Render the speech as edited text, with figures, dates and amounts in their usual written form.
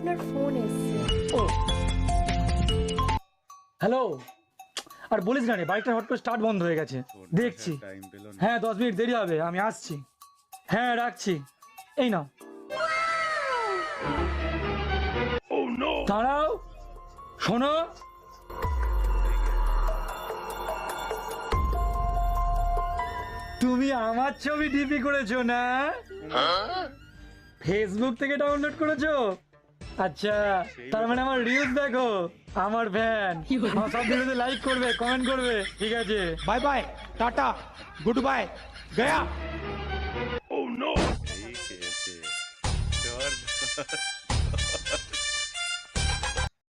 আপনার ফোন এসেছে। ও হ্যালো, আর বলিস না রে, বাইকটা হট করে স্টার্ট বন্ধ হয়ে গেছে। দেখছি, হ্যাঁ 10 মিনিট দেরি হবে, আমি আসছি। হ্যাঁ রাখছি, এই নাও। দাঁড়াও, শোনো, তুমি আমার ছবি ডিপি করেছো না? ফেসবুক থেকে ডাউনলোড করেছো? আচ্ছা, তার মানে আমার রিলস দেখো, আমার ফ্যান, আমার সব ভিডিওতে লাইক করবে, কমেন্ট করবে, ঠিক আছে? Bye bye tata goodbye गया। ठीक है, जबरदस्त।